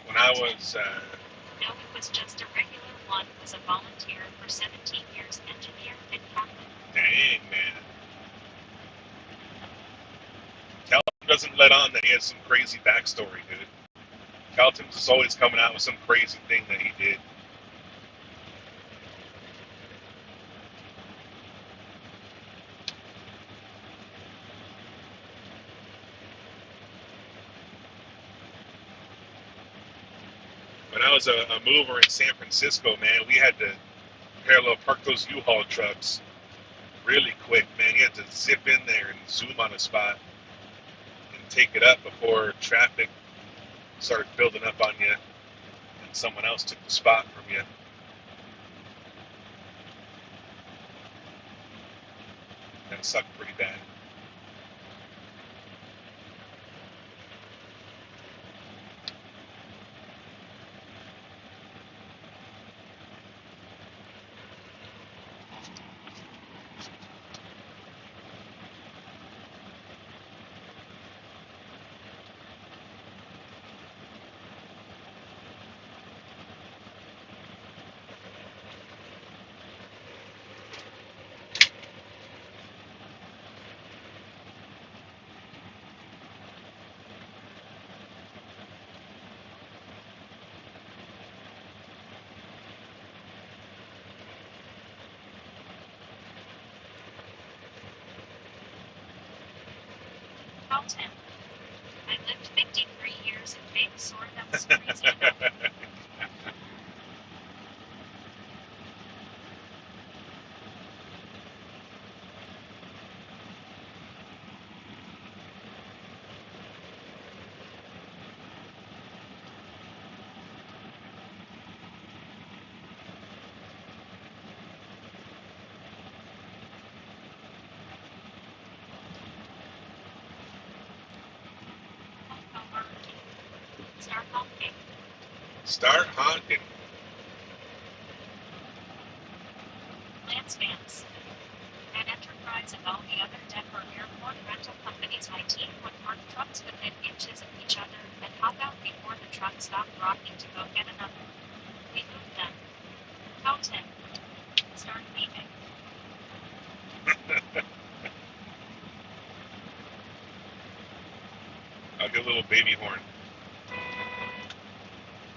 When I was, No, it was just a regular one. Was a volunteer for 17 years, engineer and captain. dang, man. Calton doesn't let on that he has some crazy backstory, dude. Calton's just always coming out with some crazy thing that he did. When I was a mover in San Francisco, man, we had to parallel park those U-Haul trucks really quick, man. You had to zip in there and zoom on a spot and take it up before traffic started building up on you and someone else took the spot from you. That sucked pretty bad. Mountain. I lived 53 years in Big Sur. That was crazy enough. Start honking. Start honking. Lance Vance. At Enterprise and all the other Denver airport rental companies, my team would park trucks within inches of each other and hop out before the truck stopped rocking to go get another. We moved them. Mountain. Start leaving. I'll get a little baby horn.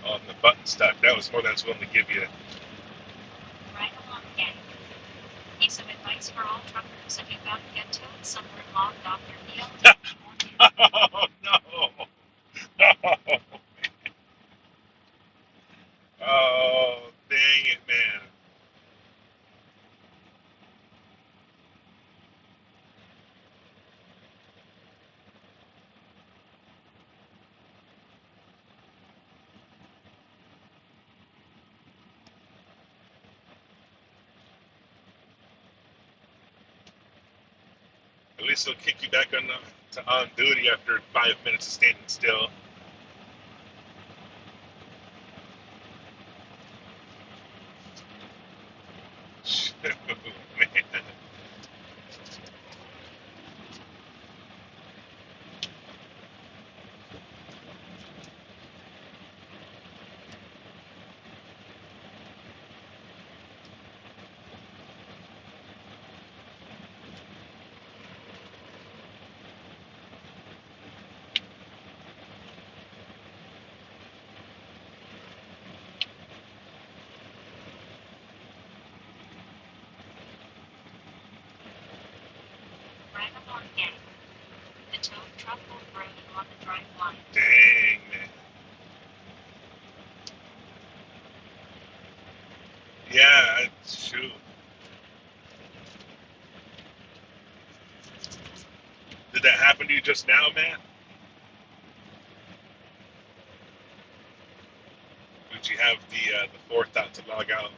Oh, the button stuck. That was more than I was willing to give you. Right along gang. Piece of advice for all truckers: if you gotta get to it somewhere logged off your PLD. Oh, no. Oh, dang it, man. At least they'll kick you back on duty after 5 minutes of standing still. Man. Ragamuffin Gang. The tow truck will throw you on the drive line. Dang, man. Yeah, shoot. Did that happen to you just now, man? Did you have the forethought to log out?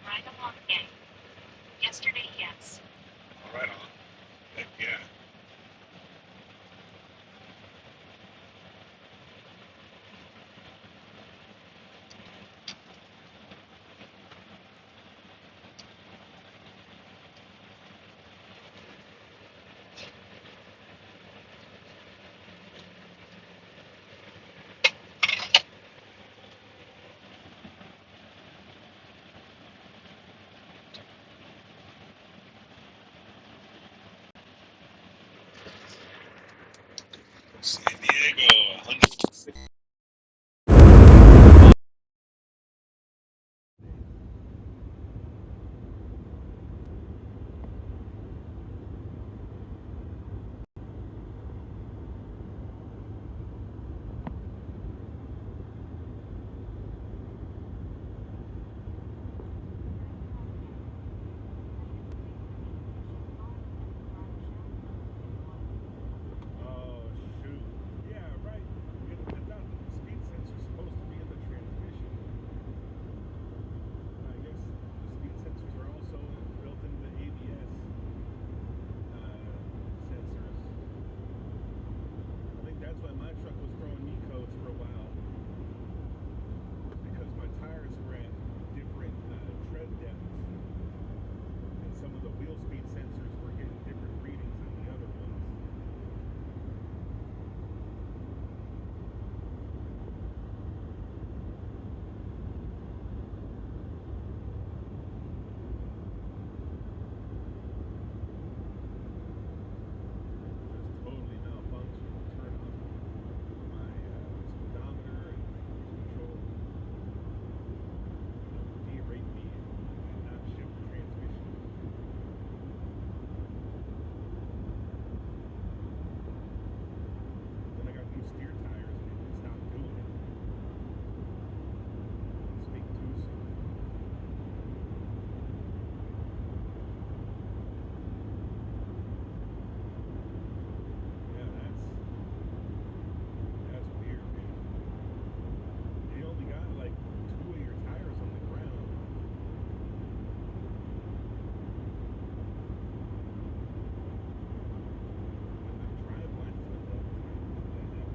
Ragamuffin Gang. Yesterday, yes. All right on. Heck yeah. San Diego, 106. Oh, shoot. Yeah, right. I thought the speed sensor's supposed to be in the transmission. I guess the speed sensors are also built into the ABS sensors. I think that's why my truck was throwing me codes for a while. Because my tires were at different tread depths. And some of the wheel speed sensors were getting different readings than the other ones. Just totally malfunctioned. Turn off my speedometer and cruise control. De-rate me and not shift the transmission. Then I got new steer tires and it stopped doing it. Speak too soon. Yeah, that's weird, man. They only got like 2 of your tires on the ground. And the drive line is not that happening.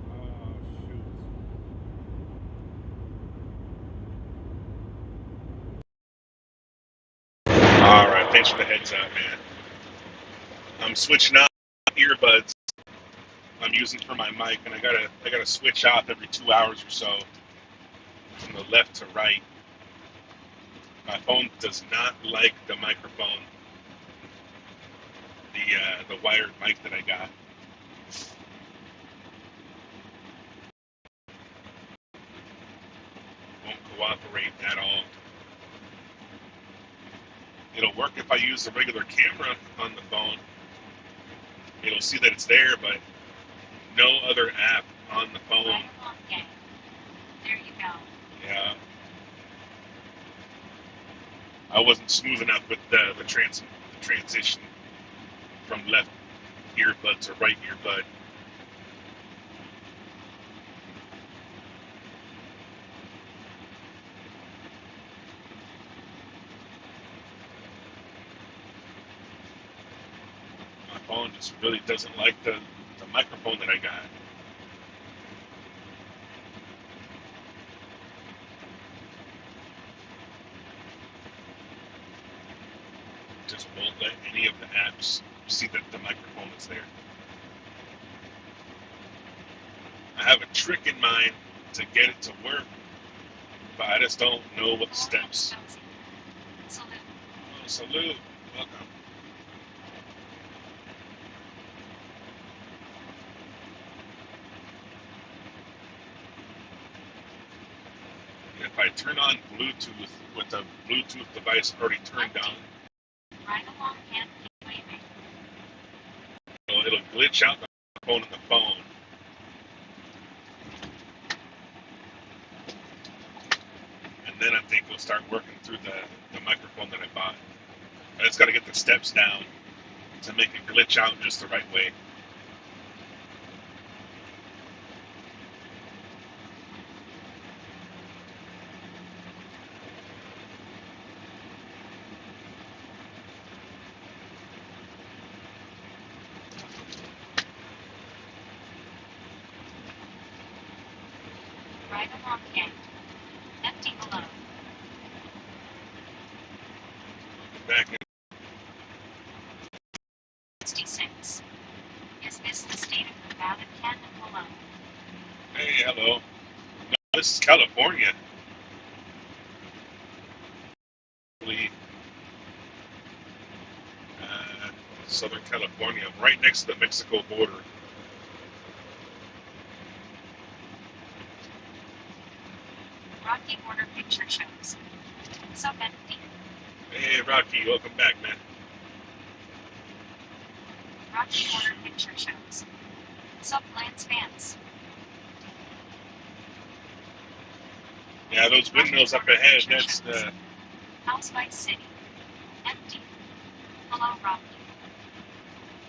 Oh, shoot. All right, thanks for the heads up, man. I'm switching out earbuds I'm using for my mic, and I gotta switch off every 2 hours or so from the left to right. My phone does not like the microphone, the wired mic that I got. Won't cooperate at all. It'll work if I use the regular camera on the phone. It'll see that it's there, but no other app on the phone. Right along, gang. There you go. Yeah. I wasn't smooth enough with the transition from left earbud to right earbud. My phone just really doesn't like the microphone that I got. Just won't let any of the apps see that the microphone is there. I have a trick in mind to get it to work, but I just don't know what the steps. Salute. Oh, salute. Welcome. If I turn on Bluetooth with the Bluetooth device already turned on, Right along, hand waving. it'll glitch out the phone on the phone. And then I think we'll start working through the microphone that I bought. I just got to get the steps down to make it glitch out just the right way. Right along, gang. Empty below. Back in 66. Is this the state of Nevada, Ken and below? Hey, hello. No, this is California. Uh, Southern California. I'm right next to the Mexico border. Rocky Border picture shows. So empty. Hey, Rocky, welcome back, man. Rocky Border picture shows. Sublands fans. Yeah, those windmills up ahead, that's the... House by City. Empty. Below Rocky.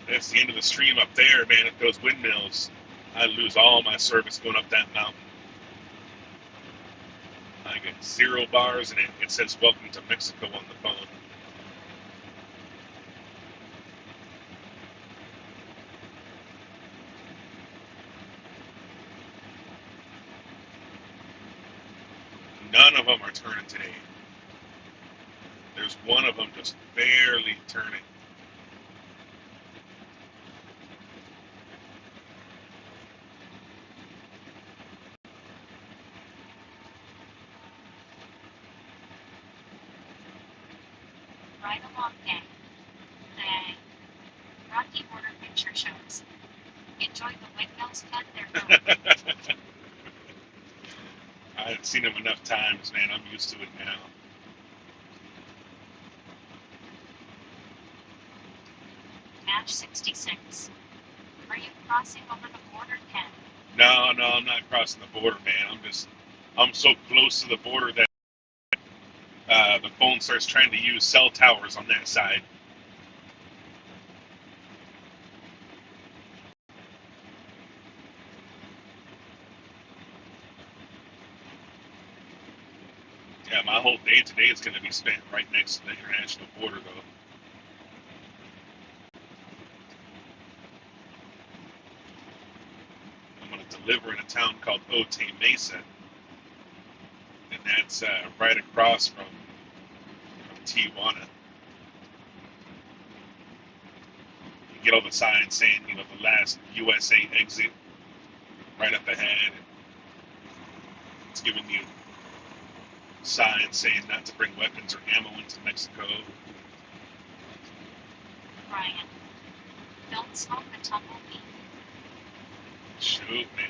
That's the end of the stream up there, man. At those windmills, I lose all my service going up that mountain. I get 0 bars, and it says "Welcome to Mexico" on the phone. None of them are turning today. There's one of them just barely turning. Right along, gang. Dang. Rocky Border picture shows. Enjoy the windmills, Ken. They're going. I've seen them enough times, man. I'm used to it now. Match 66. Are you crossing over the border, Ken? No, I'm not crossing the border, man. I'm so close to the border that the phone starts trying to use cell towers on that side. Yeah, my whole day today is going to be spent right next to the international border, though. I'm going to deliver in a town called Otay Mesa, and that's right across from Tijuana. You get all the signs saying, the last USA exit signs saying not to bring weapons or ammo into Mexico. Ryan, don't smoke the tumbleweed. Shoot, man.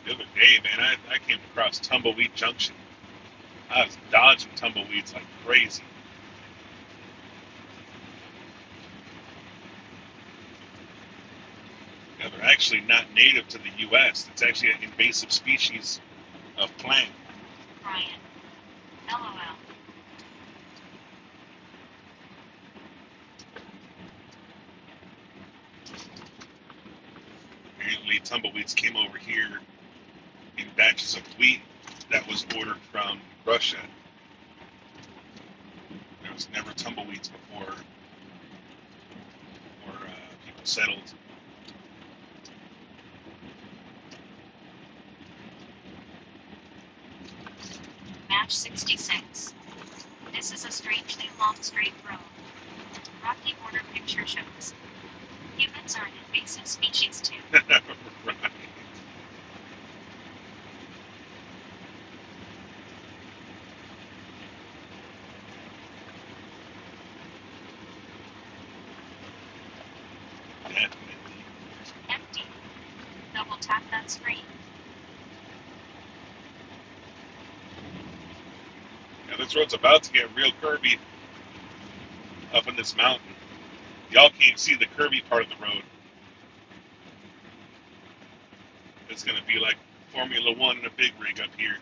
The other day, man, I came across Tumbleweed Junction. I was dodging tumbleweeds like crazy. Now, they're actually not native to the U.S. It's actually an invasive species of plant. Ryan, LOL. Apparently, tumbleweeds came over here in batches of wheat that was ordered from Russia. There was never tumbleweeds before people settled. Match 66. This is a strangely long straight road. Rocky Horror Picture Shows. Humans are an invasive species too. Right. Definitely. Empty. Double tap that screen. Now, this road's about to get real curvy up in this mountain. Y'all can't see the curvy part of the road. It's going to be like Formula One in a big rig up here.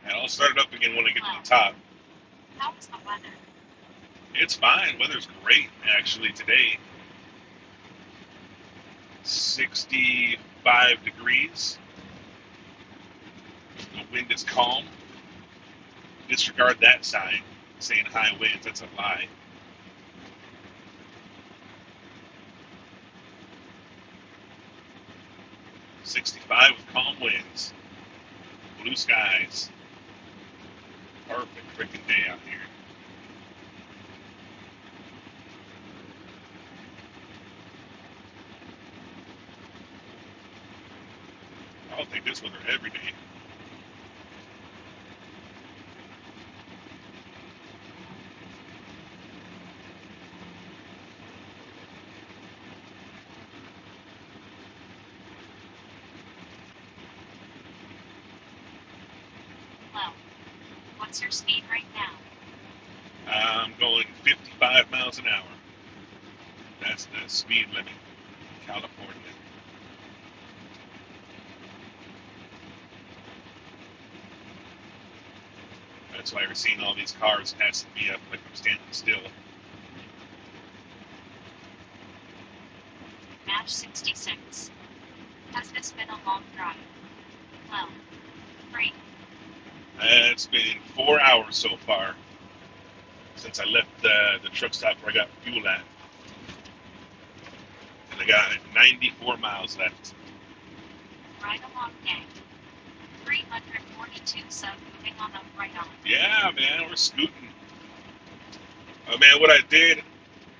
And I'll start it up again when I get to the top. How is the weather? It's fine. Weather's great, actually, today. 65 degrees. The wind is calm. Disregard that sign saying high winds. That's a lie. .65 with calm winds. Blue skies. Perfect freaking day out here. I'll take this weather every day. Well, what's your speed right now? I'm going 55 miles an hour. That's the speed limit in California. That's why we're seeing all these cars passing me up like I'm standing still. Match 66. Has this been a long drive? Well, great. It's been 4 hours so far since I left the truck stop where I got fuel at. And I got 94 miles left. Right along, gang. 342 sub moving on up right on. Yeah, man, we're scooting. Oh, man, what I did,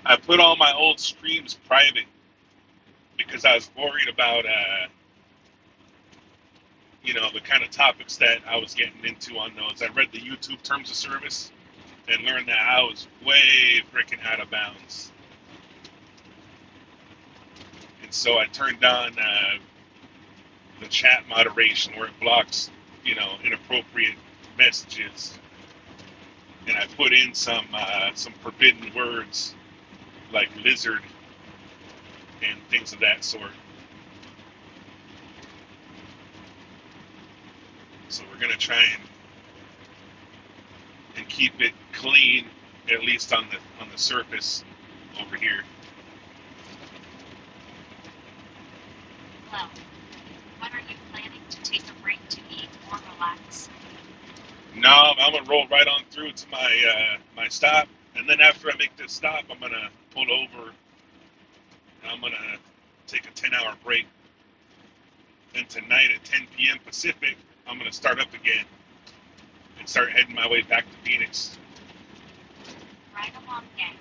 I put all my old streams private because I was worried about, the kind of topics that I was getting into on those. I read the YouTube terms of service and learned that I was way freaking out of bounds. And so I turned on the chat moderation where it blocks, inappropriate messages. And I put in some forbidden words like lizard and things of that sort. So we're gonna try and keep it clean, at least on the surface over here. Well, when are you planning to take a break to eat or relax? No, I'm gonna roll right on through to my stop, and then after I make this stop, I'm gonna pull over. And I'm gonna take a 10-hour break. And tonight at 10 p.m. Pacific, I'm gonna start up again and start heading my way back to Phoenix. Right along, gang.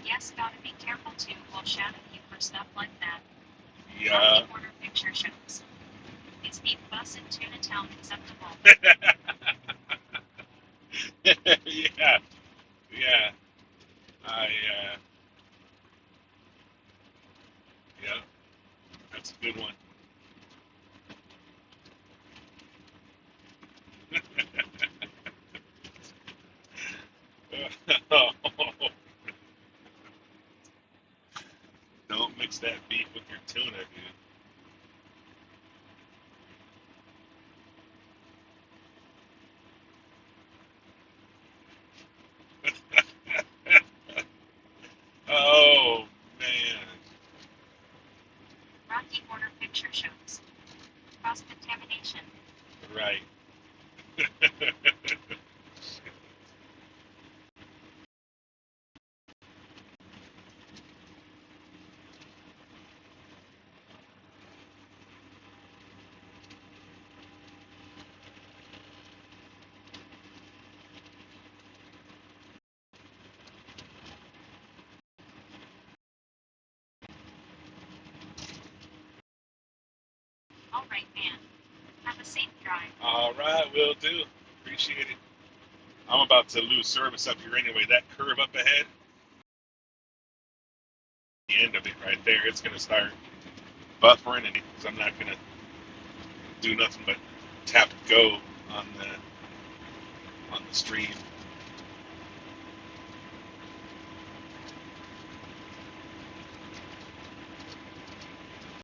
Yes, gotta be careful too. We'll shadow you for stuff like that. Yeah. Order picture shows. Is the bus in Tuna Town acceptable? Yeah. Yeah. Yeah. That's a good one. Don't mix that beef with your tuna, dude. Oh man. Rocky Order picture shows. Cross contamination. Right. All right, man. Have a safe drive. All right, will do. Appreciate it. I'm about to lose service up here anyway. That curve up ahead, the end of it right there, it's gonna start buffering, and because I'm not gonna do nothing but tap go on the stream.